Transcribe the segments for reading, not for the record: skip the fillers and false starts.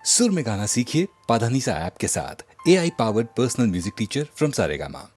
सुर में गाना सीखिए पाधानीसा ऐप के साथ। AI powered personal music teacher from Saregama.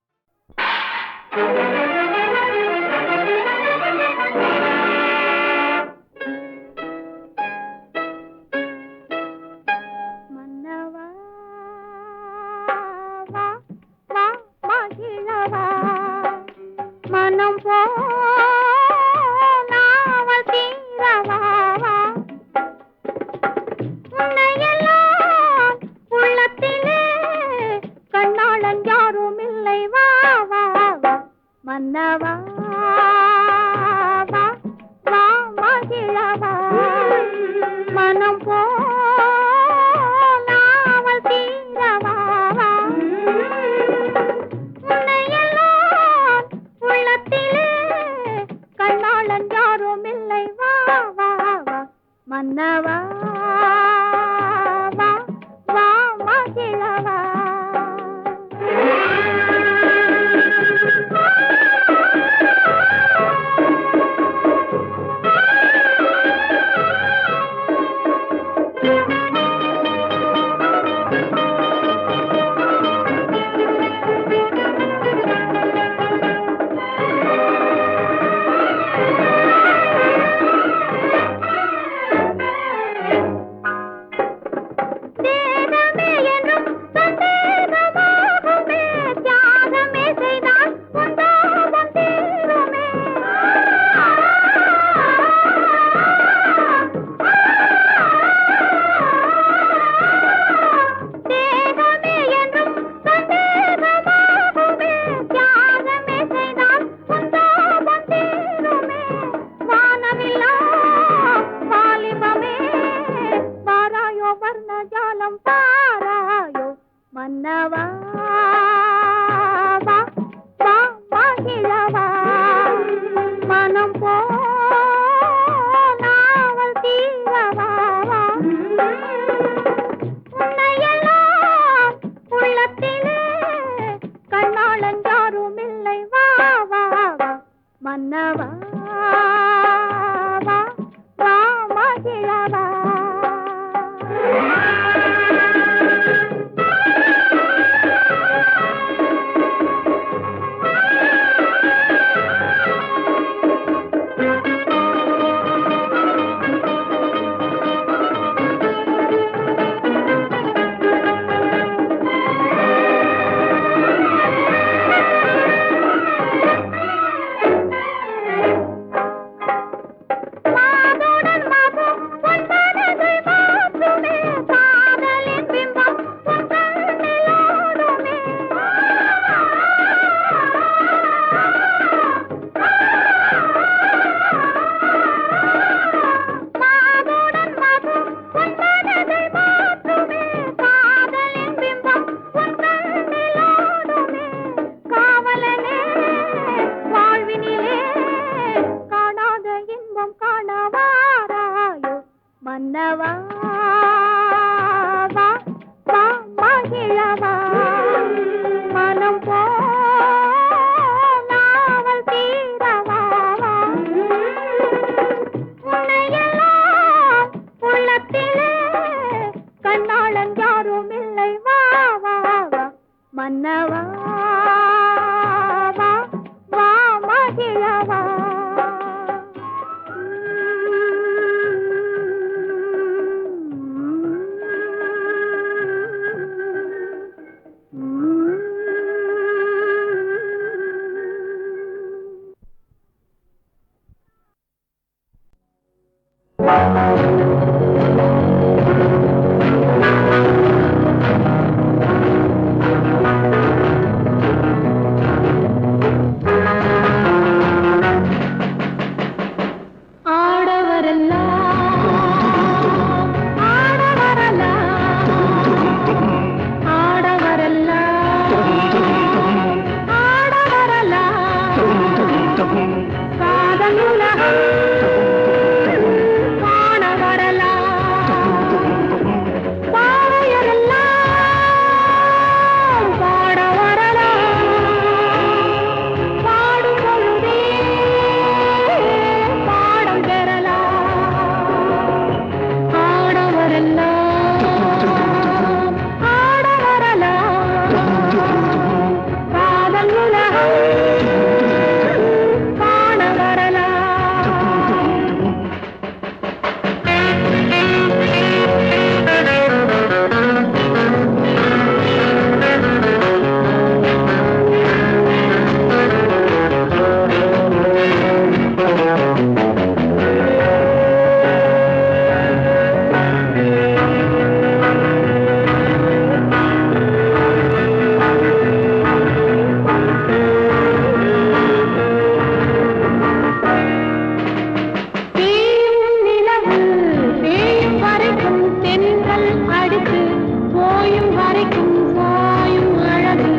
வரைக்கும் சாயும் அழகு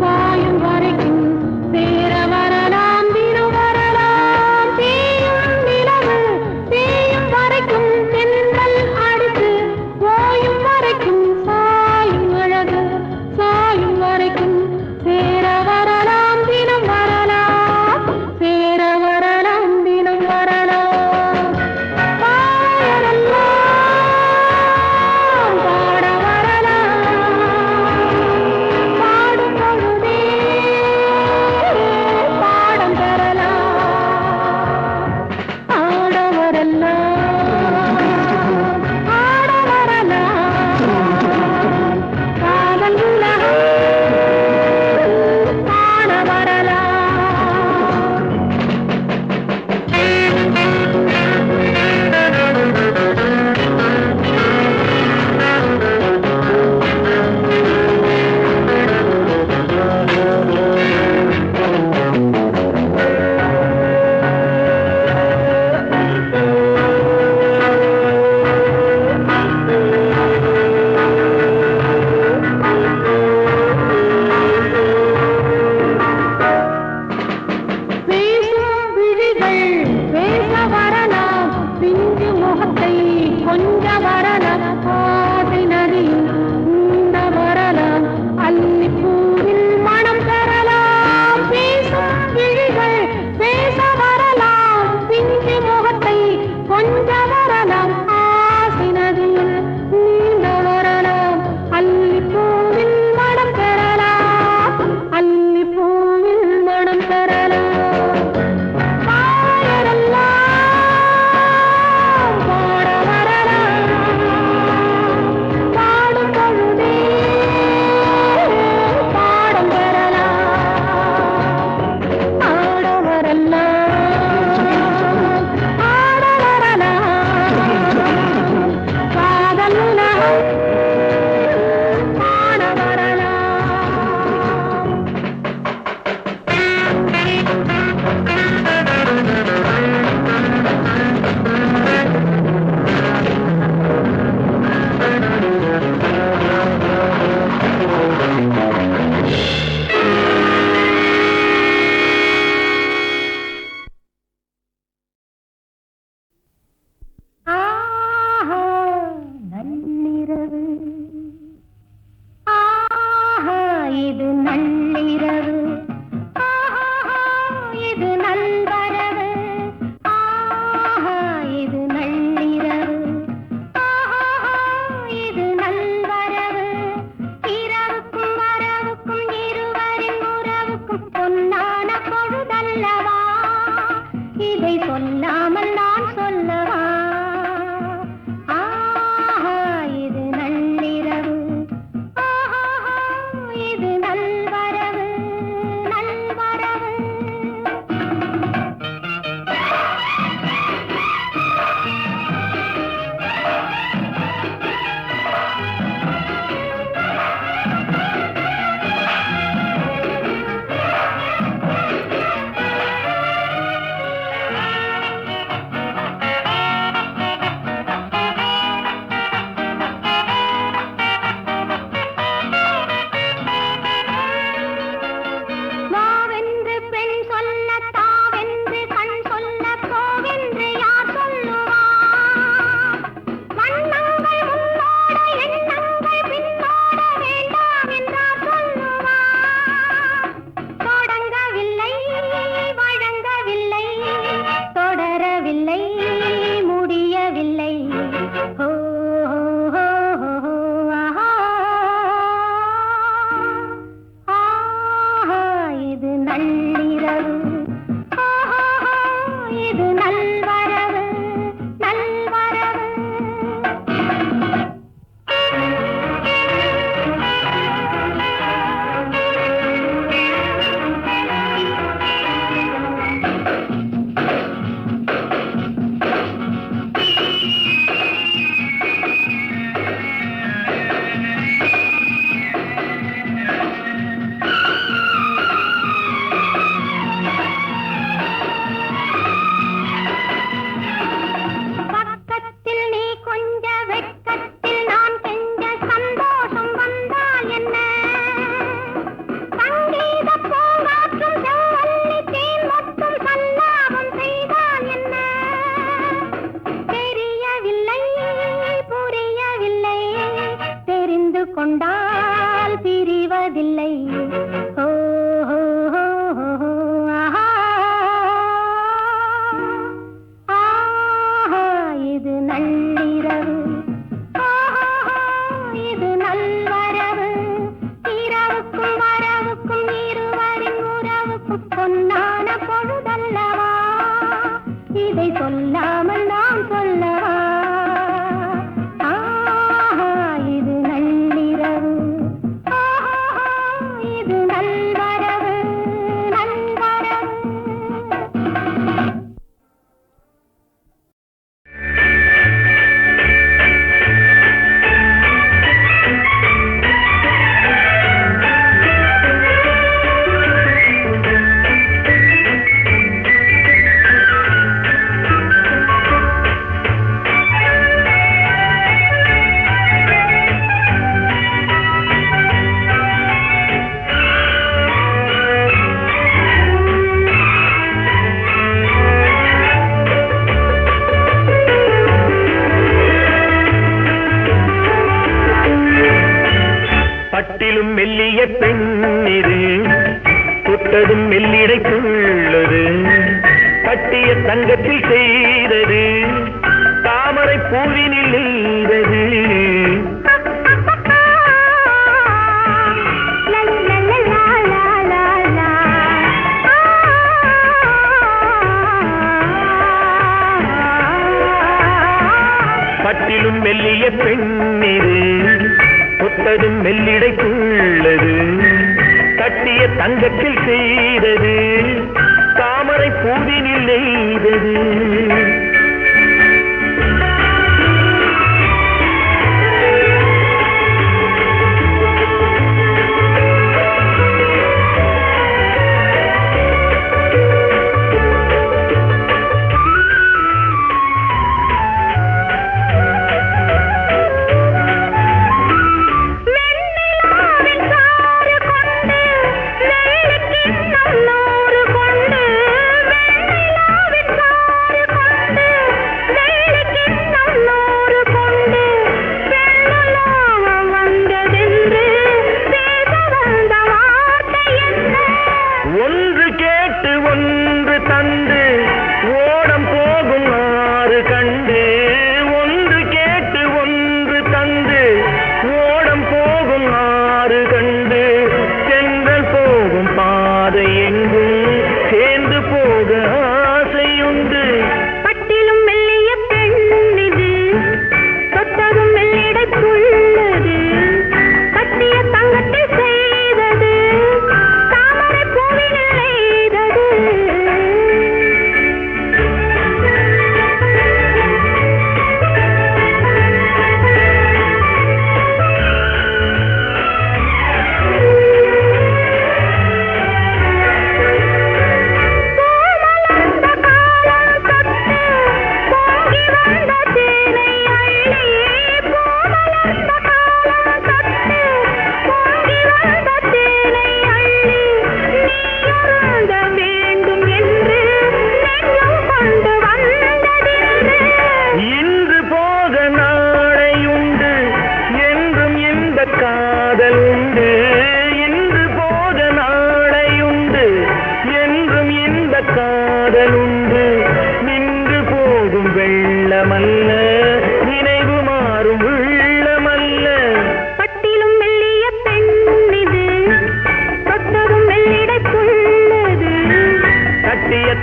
சாயும் வரைக்கும் சேர வரலாம் தினம் வரலாம் தேயும் நிலவு தேயும் வரைக்கும் தென்றல் அடுத்து ஓயும் வரைக்கும் சாயும் அழகு சாயும் வரைக்கும் சேர வரலாம் தினம் வரலாம் சேர வரலாம் தினம் வரலாம் பாடலாம் பாட வரலாம் பட்டிலும் மெல்லிய பெண்ணிது தொட்டதும் மெல்லிடை துள்ளது கட்டிய தங்கத்தில் செய்தது தாமரை பூவினில் நெய்தது பட்டிலும் மெல்லிய பெண்ணிது தொட்டதும் மெல்லிடை துள்ளது கட்டிய தங்கத்தில் செய்தது தாமரை பூவினில் நெய்தது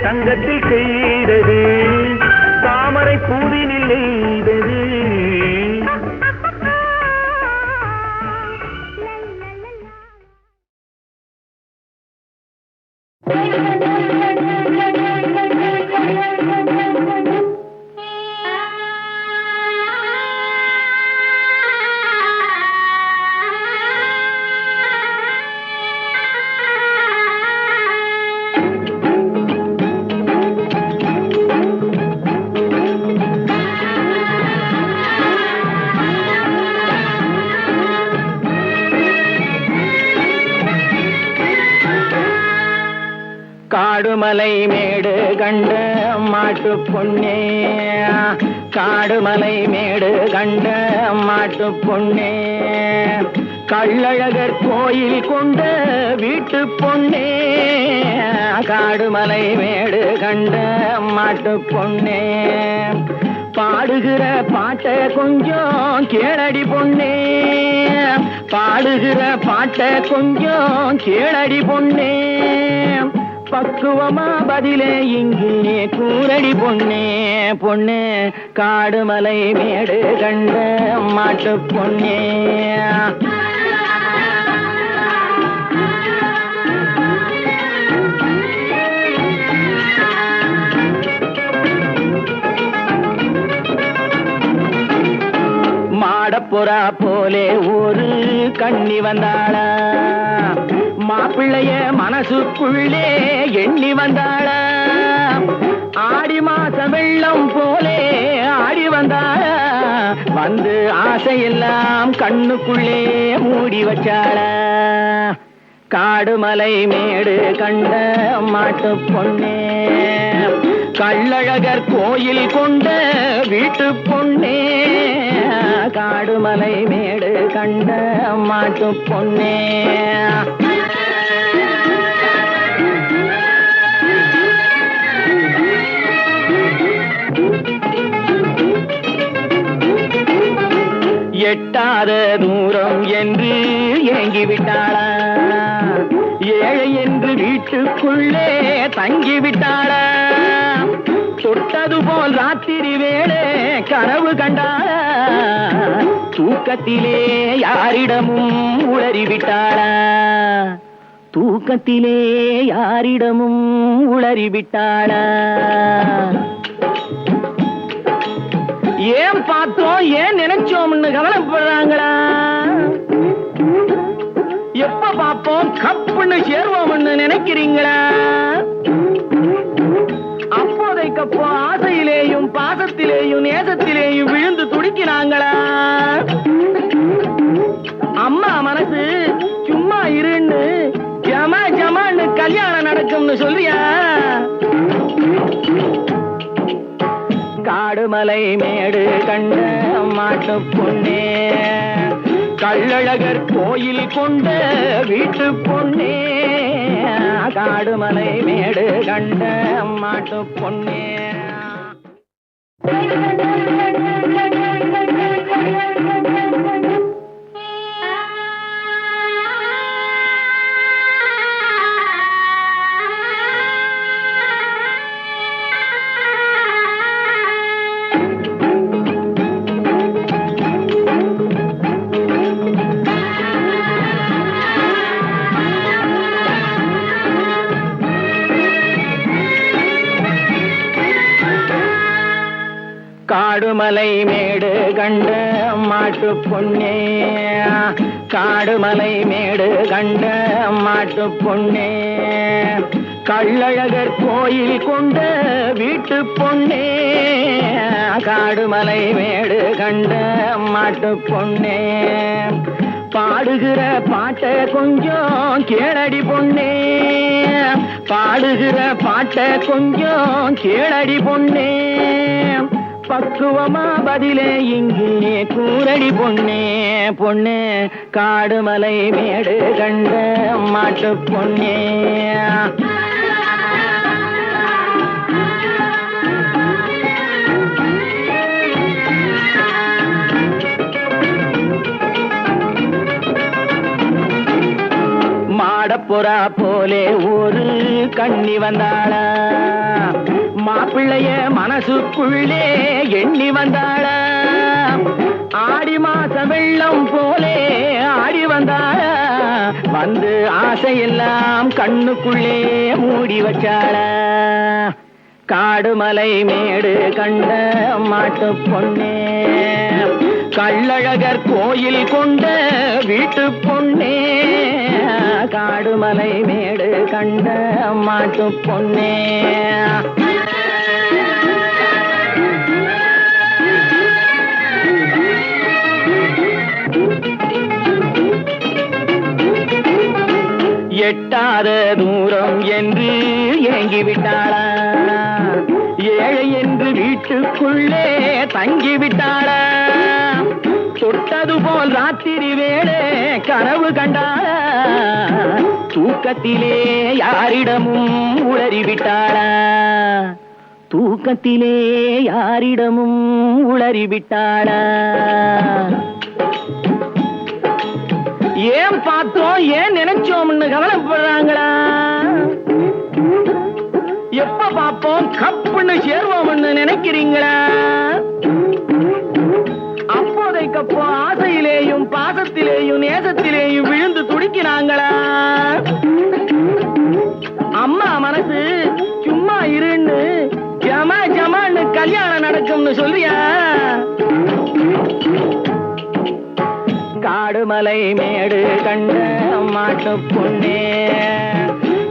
தங்கத்தில் செய்தது தாமரை பூவினில் நெய்தது காடுமலை மேடு கண்ட மாட்டு பொன்னே காடுமலை மேடு கண்ட மாட்டு பொன்னே கள்ளழகர் கோயில் கொண்ட வீட்டு பொன்னே காடுமலை மேடு கண்ட மாட்டு பொன்னே பாடுகிற பாட்ட கொஞ்சம் கேளடி பொன்னே பாடுகிற பாட்ட கொஞ்சம் கேளடி பொன்னே பக்குவமா பதிலே இங்கே கூரடி பொன்னே பொண்ணு காடுமலை மேடு கண்ட மாட்டு பொன்னே மாடப்புறா போலே ஒரு கண்ணி வந்தாளா மாப்பிள்ளைய மனசுக்குள்ளே எண்ணி வந்தாள ஆடி மாச வெள்ளம் போலே ஆடி வந்தாள வந்து ஆசையெல்லாம் கண்ணுக்குள்ளே மூடி வச்சாள காடுமலை மேடு கண்ட மாட்டு பொன்னே கள்ளழகர் கோயில் கொண்ட வீட்டு பொன்னே காடு மலை மேடு கண்ட மாட்டு பொன்னே. எட்டாத தூரம் என்று ஏங்கிவிட்டாளா, ஏழை என்று வீட்டுக்குள்ளே தங்கிவிட்டாளா, தொட்டது போல் ராத்திரி வேளை கனவு கண்டாளா, தூக்கத்திலே யாரிடமும் உளறிவிட்டாளா, தூக்கத்திலே யாரிடமும் உளறிவிட்டாளா. ஏன் பார்த்தோம் ஏன் நினைச்சோம்னு கவலைப்படுறாங்களா, எப்ப பார்ப்போம் கப்புன்னு சேர்வோம்னு நினைக்கிறீங்களா, அப்போதைக்கப்போ ஆசையிலேயும் பாசத்திலேயும் நேசத்திலேயும் விழுந்து துடிக்கிறாங்களா, அம்மா மனசு சும்மா இருன்னு ஜமா ஜமான்னு கல்யாணம் நடக்கும்னு சொல்றியா. காடுமலை மேடு கண்ட மாட்டு பொன்னே, கள்ளழகர் கோயில் கொண்ட வீட்டு பொன்னே, காடுமலை மேடு கண்ட மாட்டு பொன்னே. காடுமலை மேடு கண்ட மாட்டு பொன்னே, காடுமலை மேடு கண்ட மாட்டு பொன்னே, கள்ளழகர் கோயில் கொண்ட வீட்டு பொன்னே, காடுமலை மேடு கண்ட மாட்டு பொன்னே, பாடுகிற பாட்டை கொஞ்சம் கேளடி பொன்னே, பாடுகிற பாட்டை கொஞ்சம் கேளடி பொன்னே, பக்குவமா பதிலே இங்கே கூரடி பொன்னே, பொண்ணே காடுமலை மேடு கண்ட மாட்டு பொன்னே. மாடப்புறா போலே ஒரு கண்ணி வந்தாளா, மாப்பிள்ளைய மனசுக்குள்ளே எண்ணி வந்தாளா, ஆடி மாச வெள்ளம் போலே ஆடி வந்தாளா, வந்து ஆசையெல்லாம் கண்ணுக்குள்ளே மூடி வச்சாளா. காடுமலை மேடு கண்ட மாட்டு பொன்னே, கள்ளழகர் கோயில் கொண்ட வீட்டு பொன்னே, காடுமலை மேடு கண்ட மாட்டு பொன்னே. எட்டாத தூரம் என்று ஏங்கிவிட்டாளா, ஏழை என்று வீட்டுக்குள்ளே தங்கிவிட்டாளா, தொட்டது போல் ராத்திரி வேளை கனவு கண்டாளா, தூக்கத்திலே யாரிடமும் உளறிவிட்டாளா, தூக்கத்திலே யாரிடமும் உளறிவிட்டாளா. ஏன் பார்த்தோம் ஏன் நினைச்சோம்னு கவலைப்படுறாங்களா, எப்ப பார்ப்போம் கப்புன்னு சேர்வோம்னு நினைக்கிறீங்களா, அப்போதைக்கப்போ ஆசையிலேயும் பாசத்திலேயும் நேசத்திலேயும் விழுந்து துடிக்கிறாங்களா, அம்மா மனசு சும்மா இருன்னு ஜமா ஜமான்னு கல்யாணம் நடக்கும்னு சொல்றியா. காடுமலை மேடு கண்ட மாட்டு பொன்னே,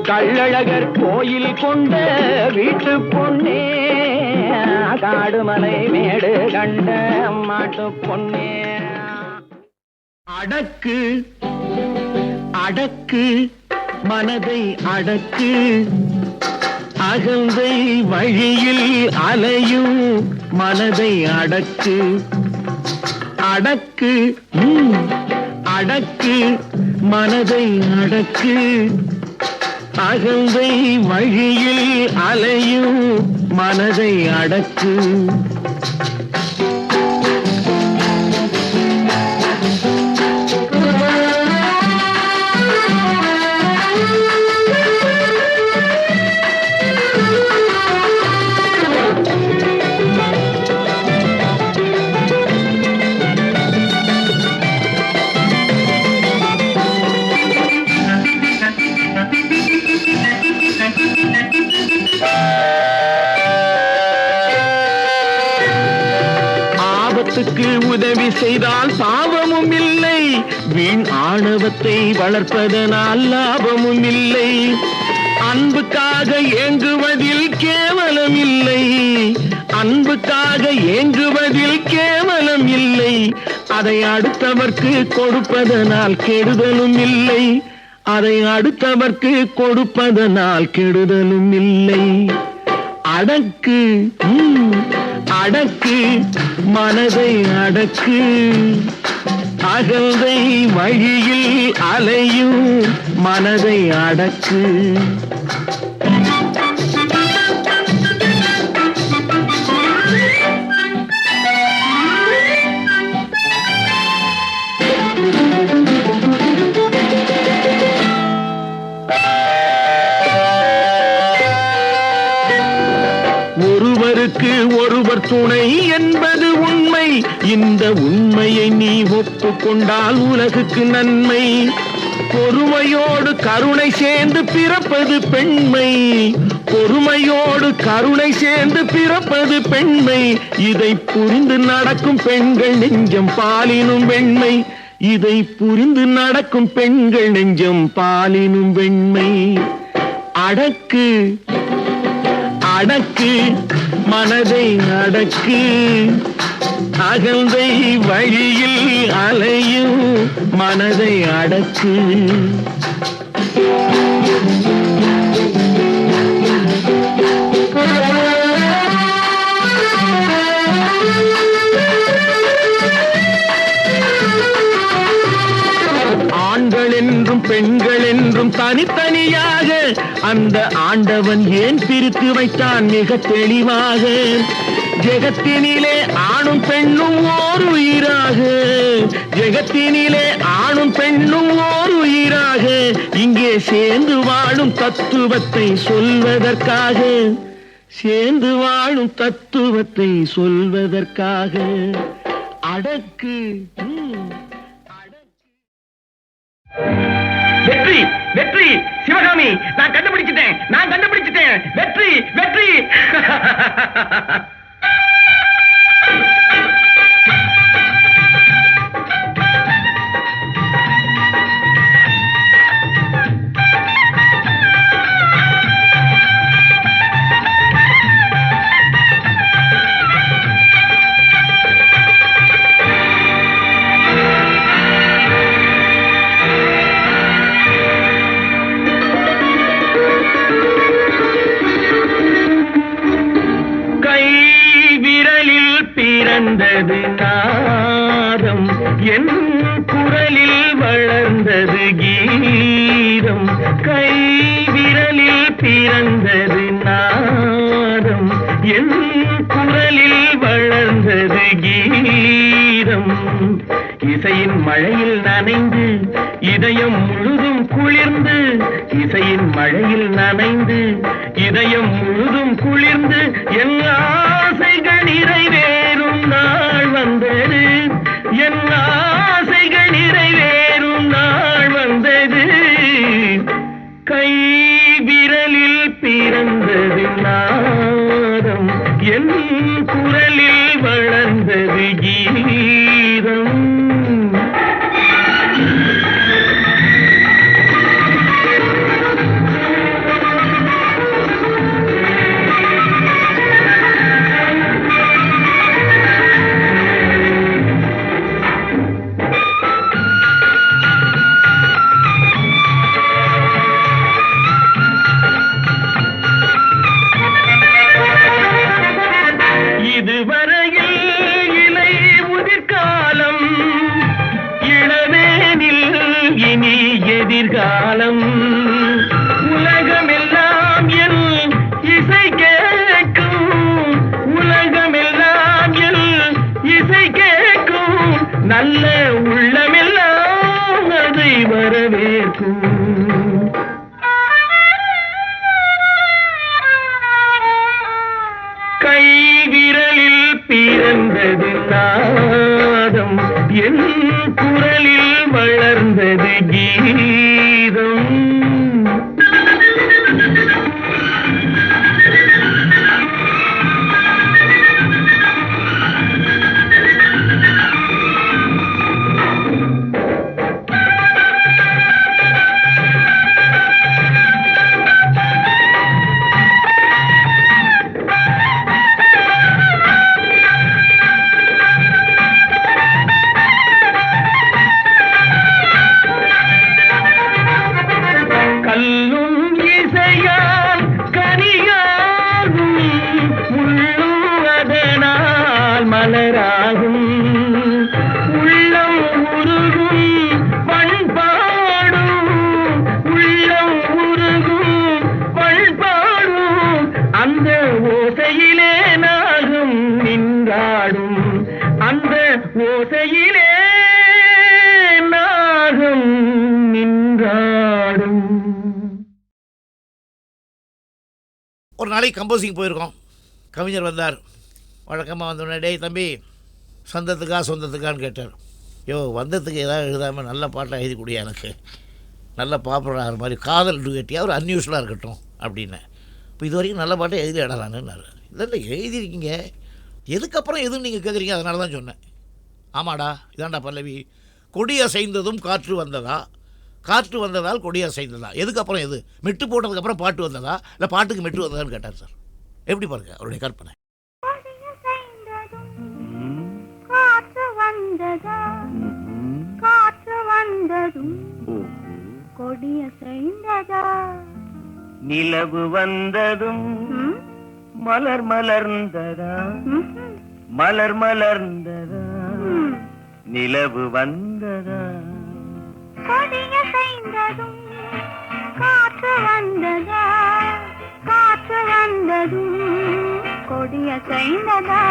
கள்ளழகர் கோயில் கொண்ட வீட்டு பொன்னே, காடுமலை மேடு கண்ட மாட்டு பொன்னே. அடக்கு அடக்கு மனதை அடக்கு, அகந்தை வழியில் அலையும் மனதை அடக்கு, அடக்கு அடக்கு மனதை அடக்கு அகந்தை வழியில் அலையும் மனதை அடக்கு உதவி செய்தால் பாவமும் இல்லை, வீண் ஆணவத்தை வளர்ப்பதனால் லாபமும் இல்லை. அன்புக்காக ஏங்குவதில் கேவலம் இல்லை, அன்புக்காக ஏங்குவதில் கேவலம் இல்லை. அதை அடுத்தவர்க்கு கொடுப்பதனால் கெடுதலும் இல்லை, அதை அடுத்தவர்க்கு கொடுப்பதனால் கெடுதலும் இல்லை. அடக்கு அடக்கு மனதை அடக்கு அகந்தை வழியில் அலையும் மனதை அடக்கு. ஒருவருக்கு ஒருவர் துணை என்பது உண்மை, இந்த உண்மையை நீ ஒப்புக்கொண்டால் உலகுக்கு நன்மை. பொறுமையோடு கருணை சேர்ந்து பிறப்பது பெண்மை, பொறுமையோடு கருணை சேர்ந்து பிறப்பது பெண்மை. இதை புரிந்து நடக்கும் பெண்கள் நெஞ்சம் பாலினும் வெண்மை, இதை புரிந்து நடக்கும் பெண்கள் நெஞ்சம் பாலினும் வெண்மை. அடக்கு அடக்கு மனதை அடக்கு அகந்தை வழியில் அலையும் மனதை அடக்கு. ஆண்கள் என்றும் பெண்கள் என்றும் தனித்தனியாக அந்த ஆண்டவன் ஏன் பிரித்து வைத்தான் மிக தெளிவாக. ஜெகத்தினிலே ஆணும் பெண்ணும் ஓர் உயிராக, ஜெகத்தினிலே ஆணும் பெண்ணும் ஓர் உயிராக இங்கே சேர்ந்து வாழும் தத்துவத்தை சொல்வதற்காக, சேர்ந்து வாழும் தத்துவத்தை சொல்வதற்காக. அடக்கு வெற்றி வெற்றி சிவகாமி, நான் கண்டுபிடிச்சிட்டேன், நான் கண்டுபிடிச்சிட்டேன். வெற்றி வெற்றி. பிறந்தது நாதம், என் குரலில் வளர்ந்தது கீதம். கை விரலில் பிறந்தது நாதம், என் குரலில் வளர்ந்தது கீதம். இசையின் மழையில் நனைந்து இதயம் முழுதும் குளிர்ந்து, இசையின் மழையில் நனைந்து இதயம் முழுதும் குளிர்ந்து என் ஆசைகள் நிறைவேறும் நாள் வந்தது, என் ஆசைகள் நிறைவேறும் நாள் வந்தது. கை விரலில் பிறந்தது நாதம், என் குரலில் வளர்ந்தது கீதம். எதிர்காலம் உலகமெல்லாம் என் இசை கேட்கும் உலகமெல்லாம் என் இசை கேட்கும் நல்ல உள்ளமெல்லாம் அதை வரவேற்கும் கைவிரலில் பிறந்தது நாதம் என் குரலில் வளர்ந்தது கீதம் மலராகும் உள்ளம் உருகும் பண்பாடும் உள்ளம் உருகும் பண்பாடும் அந்த ஓசையிலே நாகும் நின்றாடும் அந்த ஓசையிலே நாகும் நின்றாடும். ஒரு நாளைக்கு கம்போசிங் போயிருக்கோம். கவிஞர் வந்தார். வழக்கமாக வந்தோடனே, டேய் தம்பி, சொந்தத்துக்கான்னு கேட்டார். யோ, வந்ததுக்கு ஏதாவது எழுதாமல் நல்ல பாட்டாக எழுதி கூடிய எனக்கு நல்ல பாப்புலர் ஆகிற மாதிரி காதல் டுகட்டியாக ஒரு அன்யூஸ்வலாக இருக்கட்டும் அப்படின்னு. இப்போ இது வரைக்கும் நல்ல பாட்டை எழுதி இடலான்னு. இல்லை எழுதியிருக்கீங்க, எதுக்கப்புறம் எதுவும் நீங்கள் கேட்குறீங்க, அதனால தான் சொன்னேன். ஆமாடா, இதாண்டா பல்லவி. கொடி அசைந்ததும் காற்று வந்ததா, காற்று வந்ததால் கொடி அசைந்ததா, எதுக்கப்புறம் எது? மெட்டு போட்டதுக்கப்புறம் பாட்டு வந்ததா, இல்லை பாட்டுக்கு மெட்டு வந்ததான்னு கேட்டார் சார். எப்படி பாருங்க அவருடைய கற்பனை. காற்று வந்ததும் கொடிய செய்ததா, நிலவு வந்ததும் மலர் மலர்ந்ததா, மலர் மலர்ந்ததா, நிலவு வந்ததா, கொடிய செய்ததும் காற்று வந்ததா, காற்று வந்ததும் கொடிய செய்ததா.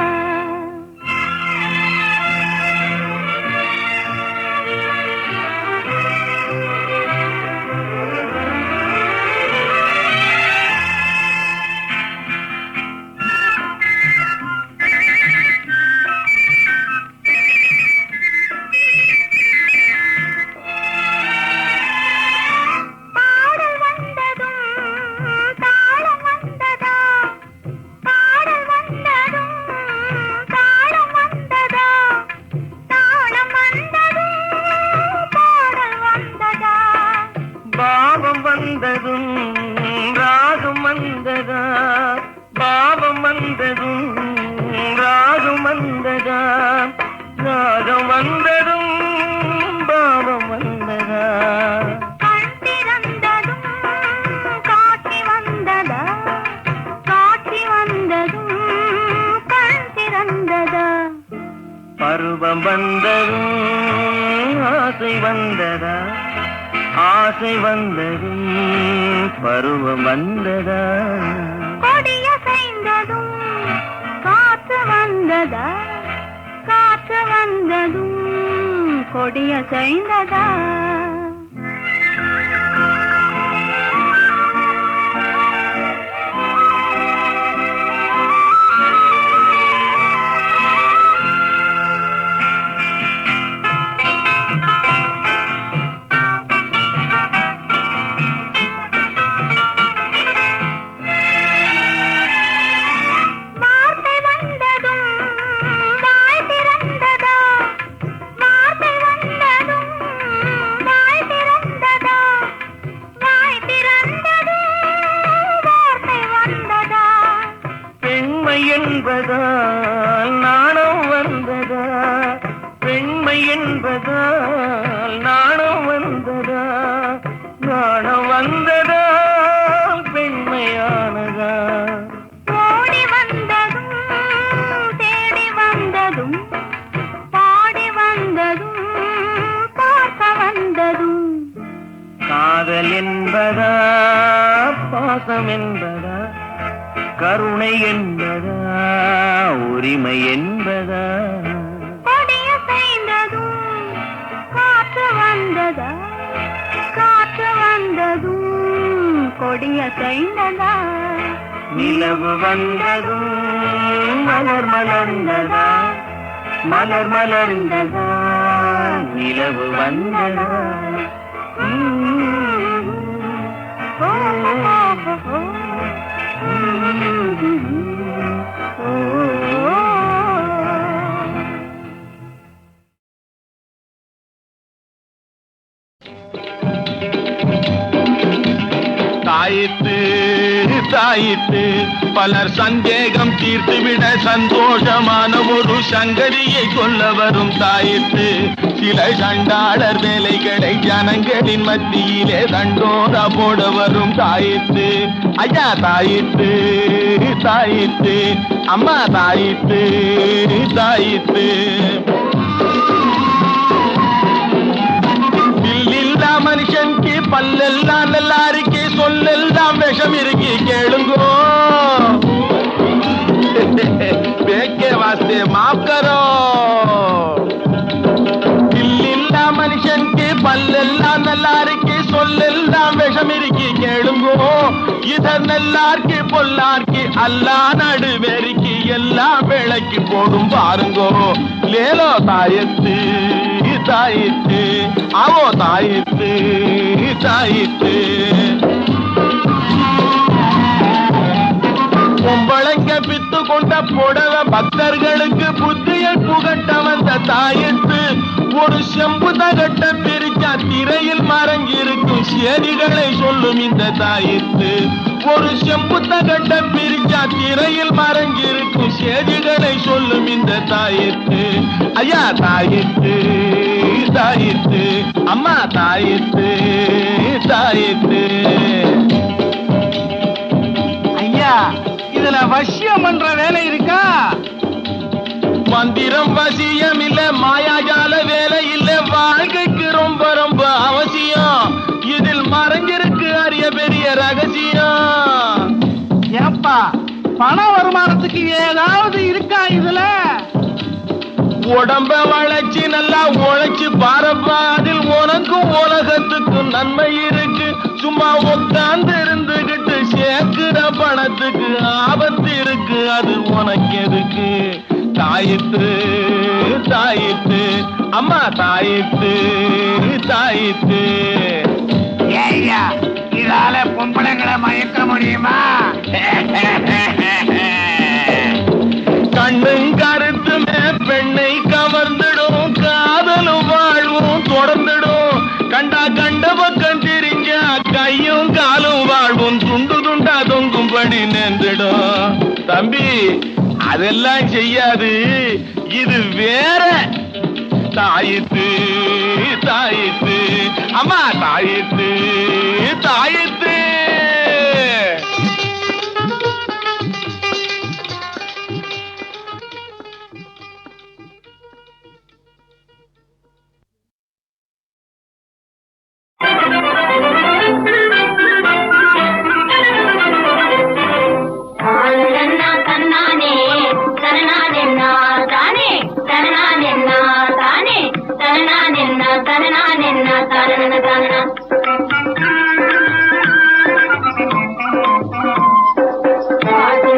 வந்ததும் ராகம் வந்ததா, பாவம் வந்ததும் ராகம் வந்ததா, ராகம் வந்ததும் பாவம் வந்ததா, கண் திறந்ததும் காட்சி வந்ததா, காட்சி வந்ததும் கண் திறந்ததா, பருவம் வந்ததும் ஆசை வந்ததா, ஆசை வந்ததும் பருவம் வந்ததா, கொடிய செய்ததும் காற்று வந்ததா, காற்று வந்ததும் கொடிய செய்ததா. என்பதா பாசம் என்பதா கருணை என்பதா உரிமை என்பதா கொடிய செய்ததும் காற்று வந்ததா காற்று வந்ததும் கொடிய செய்ததா நிலவு வந்ததும் மலர் மலர்ந்ததா மலர் மலர்ந்ததா நிலவு வந்ததா ஓ, ஓ, ஓ, தாயித்து தாயித்து பலர் சந்தேகம் தீர்த்துவிட சந்தோஷமான ஒரு சங்கதியை சொல்ல வரும் தாயித்து சில சண்டாளர் வேலைகளை ஜனங்களின் மத்தியிலே தண்டோரா போட வரும் தாயித்து ஐயா தாயித்து தாயித்து அம்மா தாயித்து தாயித்து மனுஷனுக்கு பல்லெல்லாம் நல்லா இருக்கு சொல்லெல்லாம் விஷம் இருக்கு கேளுங்கோ பேக்கே வாஸ்தே மாப் கரோ இல்லா மனுஷனுக்கு பல்லெல்லாம் நல்லா இருக்கு சொல்லெல்லாம் விஷம் இருக்கு கேளுங்கோ இதர் நல்லார்க்கு பொல்லார்க்கு அல்லா நடுவேரிக்கு எல்லாம் விளக்கி போடும் பாருங்கோ லேலோ தாயத்து தாயித்து அவோ தாயித்து தாயித்து பொம்பளைங்க பித்து கொண்ட புடவ பக்தர்களுக்கு புத்தியை புகட்ட வந்த தாயித்து ஒரு செம்பு தகட்ட பிரிச்சா திரையில் மறங்கிருக்கும் சேதிகளை சொல்லும் இந்த தாயித்து ஒரு செம்பு தகட்ட பிரிச்சா திரையில் மறங்கிருக்கும் சேதிகளை சொல்லும் இந்த தாயித்து ஐயா தாயித்து தாயித்து அம்மா தாயித்து தாயித்து ஐயா இதுல வசியம் பண்ற வேலை இருக்கா மந்திரம் வசியம் இல்ல மாயாஜால வேலை இல்ல வாழ்க்கைக்கு ரொம்ப ரொம்ப அவசியம் இதில் மறைஞ்சிருக்கு அரிய பெரிய ரகசியம் ஏப்பா பண வருமானத்துக்கு ஏதாவது இருக்கா இதுல உடம்ப வளைச்சு நல்லா உழைச்சு பாரப்பா அதில் உனக்கும் உலகத்துக்கும் நன்மை இருக்கு சும்மா உட்கார்ந்து இருந்துகிட்டு சேர்க்கிற பணத்துக்கு ஆபத்து இருக்கு அது உனக்கு எதுக்கு தாயித்து தாயித்து அம்மா தாயித்து தாயித்து ஏய்யா இதால பொம்பளைங்களை மயக்க முடியுமா கண்ணும் கருத்துமே பெண்ணை கவர்ந்துடும் காதலும் வாழ்வும் தொடர்ந்துடும் கண்டா கண்ட பக்கம் திரிஞ்சா கையும் காலும் வாழ்வும் துண்டு துண்டா தொங்கும்படி நின்றுடும் தம்பி அதெல்லாம் செய்யாது இது வேற தாயித்து தாயித்து அம்மா தாயித்து தாயித்து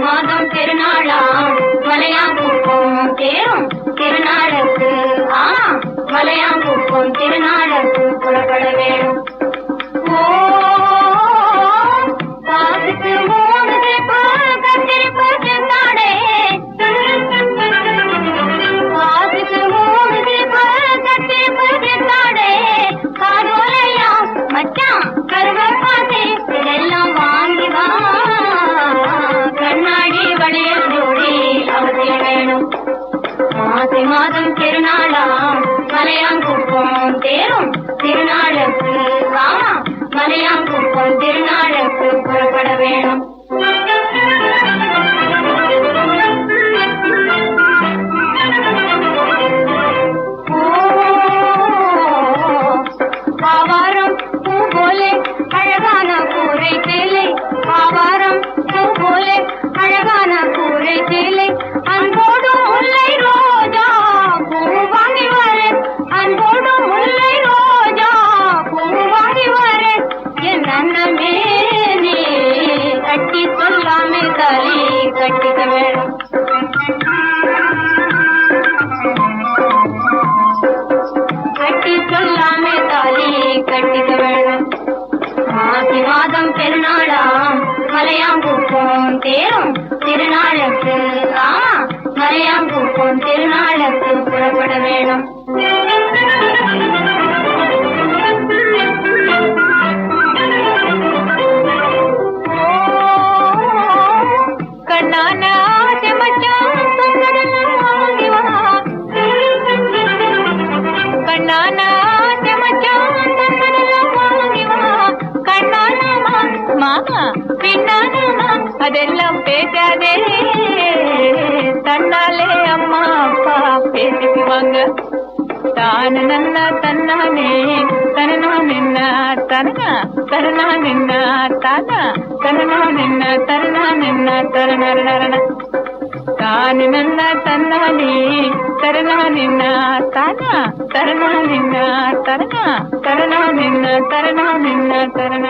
மாதம் திருநாளாம் மலையாங்குப்பம் தேரும் திருநாளுக்கு மலையாங்குப்பம் திருநாளுக்கு புறப்பட வேணும் காசுக்கு மூணு கத்திரிப்பு சென்னாடே காசுக்கு மூணு கத்திரிப்பு சென்னாடே காதோலையாம் மச்சான் கருவப்பாசே இதெல்லாம் வாங்கி வா கண்ணாடி வளையல் ஜோடி அவசியம் வேணும் மாசி மாதம் திருநாளாம் மலையாங்குப்பம் தேரும் திருநாளுக்கு தேரும் திருநாளுக்கு மறையாங்குப்பம் திருநாளுக்கு புறப்பட வேணும். கண்ணான ஆசை மச்சான் சொன்னதெல்லாம் வாங்கி வா. கண்ணான ஆசை மச்சான் சொன்னதெல்லாம் வாங்கி வா. கண்ணானமா மாமா பின்னானமா அதெல்லாம் பேசாதே. தன்னாலே அம்மா அப்பா பேசிக்குவாங்க. தானு நன்னா தன்னானே தனனா நின்ன தனனா தரணா நின்ன தானா தனனா நின்ன தரணா நின்ன தரண தானு நன்னா தன்னானே தரணா நின்ன தானா தரணா நின்ன தரணா தரணா நின்ன தரணா நின்ன தரண